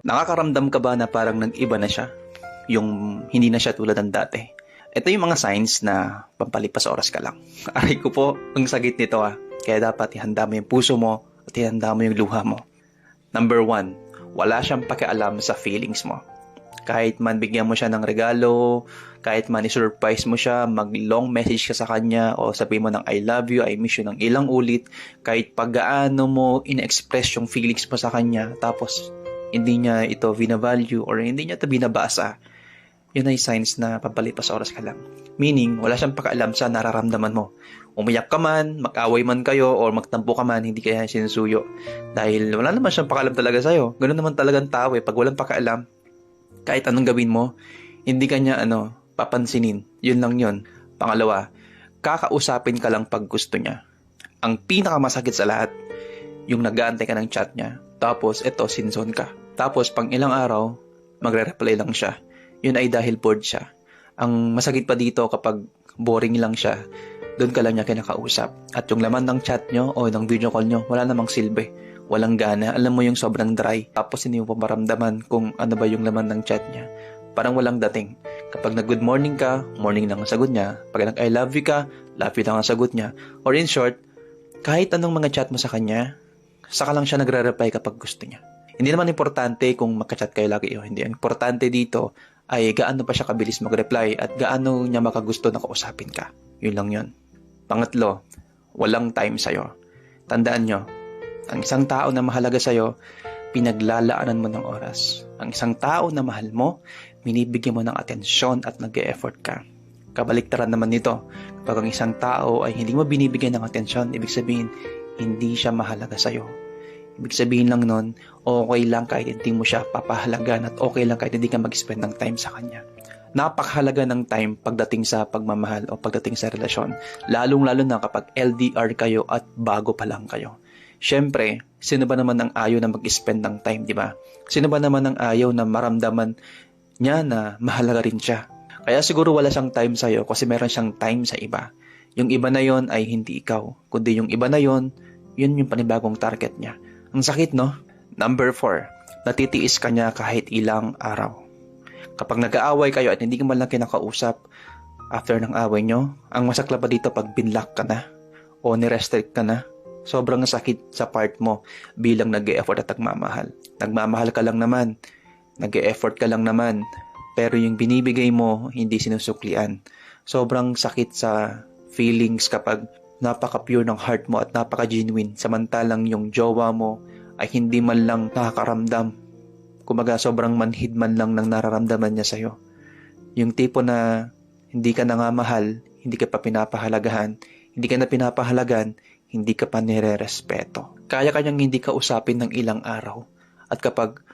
Nakakaramdam ka ba na parang nag-iba na siya? Yung hindi na siya tulad ng dati. Ito yung mga signs na pampalipas oras ka lang. Aray ko po, ang sagit nito ah. Kaya dapat ihanda mo yung puso mo at ihanda mo yung luha mo. Number 1, wala siyang pakialam sa feelings mo. Kahit man bigyan mo siya ng regalo, kahit man i-surprise mo siya, mag-long message ka sa kanya o sabihin mo ng I love you, I miss you ng ilang ulit, kahit pag-gaano mo in-express yung feelings mo sa kanya, tapos hindi niya ito binavalue or hindi niya ito binabasa, yun ay signs na pampalipas oras ka lang. Meaning, wala siyang pakialam sa nararamdaman mo. Umiyak ka man, mag-away man kayo, or magtampo ka man, hindi kaya sinusuyo. Dahil wala naman siyang pakialam talaga sa'yo. Ganun naman talagang tao eh. Pag walang pakialam, kahit anong gawin mo, hindi kanya papansinin. Yun lang yun. Pangalawa, kakausapin ka lang pag gusto niya. Ang pinakamasakit sa lahat, yung nag-aantay ka ng chat niya. Tapos, eto, sinzone ka. Tapos, pang ilang araw, magre-reply lang siya. Yun ay dahil bored siya. Ang masakit pa dito kapag boring lang siya, doon ka lang niya kinakausap. At yung laman ng chat nyo o ng video call nyo, wala namang silbi. Walang gana. Alam mo yung sobrang dry. Tapos hindi mo pa maramdaman kung ano ba yung laman ng chat niya. Parang walang dating. Kapag nag-good morning ka, morning lang ang sagot niya. Pag nag-I love you ka, love you lang ang sagot niya. Or in short, kahit anong mga chat mo sa kanya, saka lang siya nagre-reply kapag gusto niya. Hindi naman importante kung magka-chat kayo lagi o hindi. Ang importante dito ay gaano pa siya kabilis mag-reply at gaano niya makagusto na kausapin ka. Yun lang yun. Pangatlo, walang time sa'yo. Tandaan nyo, ang isang tao na mahalaga sa'yo, pinaglalaanan mo ng oras. Ang isang tao na mahal mo, binibigyan mo ng atensyon at nag-e-effort ka. Kabaliktaran naman nito, kapag ang isang tao ay hindi mo binibigyan ng atensyon, ibig sabihin, hindi siya mahalaga sa'yo. Ibig sabihin lang nun, okay lang kahit hindi mo siya papahalagan at okay lang kahit hindi ka mag-spend ng time sa kanya. Napakahalaga ng time pagdating sa pagmamahal o pagdating sa relasyon. Lalong-lalo na kapag LDR kayo at bago pa lang kayo. Siyempre, sino ba naman ang ayaw na mag-spend ng time, di ba? Sino ba naman ang ayaw na maramdaman niya na mahalaga rin siya? Kaya siguro wala siyang time sa'yo kasi meron siyang time sa iba. Yung iba na yon ay hindi ikaw, kundi yung iba na yon, yun yung panibagong target niya. Ang sakit, no? Number 4, natitiis ka niya kahit ilang araw. Kapag nag-aaway kayo at hindi ka man lang kinakausap after ng away nyo, ang masakla pa dito pag binlock ka na o nirestrict ka na, sobrang sakit sa part mo bilang nag-e-effort at nagmamahal. Nagmamahal ka lang naman, nag-e-effort ka lang naman, pero yung binibigay mo, hindi sinusuklian. Sobrang sakit sa feelings kapag napaka-pure ng heart mo at napaka-genuine, samantalang yung jowa mo ay hindi man lang nakakaramdam. Kumaga sobrang manhid man lang ng nararamdaman niya sa'yo. Yung tipo na hindi ka na nga mahal, hindi ka pa pinapahalagahan, hindi ka na pinapahalagan, hindi ka pa nire-respeto. Kaya kanyang hindi ka usapin ng ilang araw. At kapag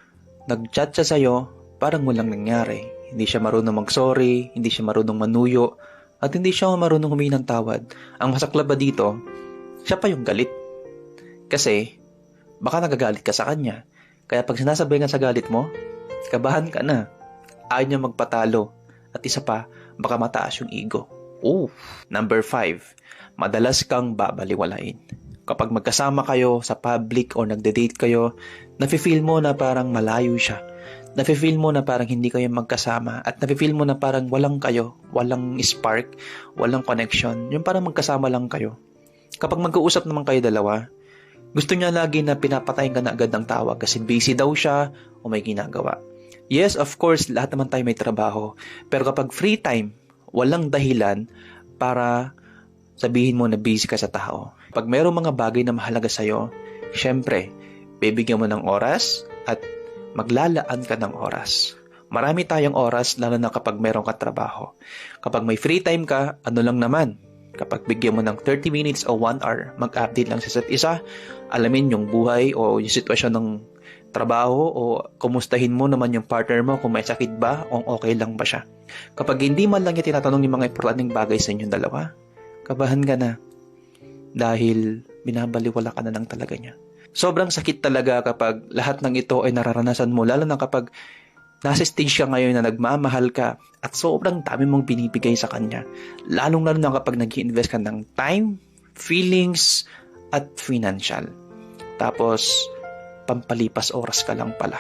nag-chat siya sa'yo, parang walang nangyari. Hindi siya marunong mag-sorry, hindi siya marunong manuyo, at hindi siya marunong humingi ng tawad. Ang masakla ba dito, siya pa yung galit. Kasi, baka nagagalit ka sa kanya. Kaya pag sinasabay nga sa galit mo, kabahan ka na. Ayaw niya magpatalo. At isa pa, baka mataas yung ego. Number 5, madalas kang babaliwalain. Kapag magkasama kayo sa public o nagde-date kayo, nafe-feel mo na parang malayo siya. Nafe-feel mo na parang hindi kayo magkasama at nafe-feel mo na parang walang kayo, walang spark, walang connection. Yung parang magkasama lang kayo. Kapag mag-uusap naman kayo dalawa, gusto niya lagi na pinapatayin ka na agad ng tawag kasi busy daw siya o may ginagawa. Yes, of course, lahat naman tayo may trabaho. Pero kapag free time, walang dahilan para sabihin mo na busy ka sa tao. Pag mayroong mga bagay na mahalaga sa'yo, syempre, bibigyan mo ng oras at maglalaan ka ng oras. Marami tayong oras lalo na kapag meron ka trabaho. Kapag may free time ka, ano lang naman. Kapag bigyan mo ng 30 minutes o 1 hour, mag-update lang sa isa't isa, alamin yung buhay o yung sitwasyon ng trabaho o kumustahin mo naman yung partner mo kung may sakit ba o okay lang ba siya. Kapag hindi man lang niya tinatanong yung mga importanteng bagay sa inyong dalawa, kabahan ka na dahil binabaliwala ka na lang talaga niya. Sobrang sakit talaga kapag lahat ng ito ay nararanasan mo, lalo na kapag nasa stage ka ngayon na nagmamahal ka at sobrang dami mong binibigay sa kanya. Lalong-lalo na kapag nag-i-invest ka ng time, feelings, at financial. Tapos, pampalipas oras ka lang pala.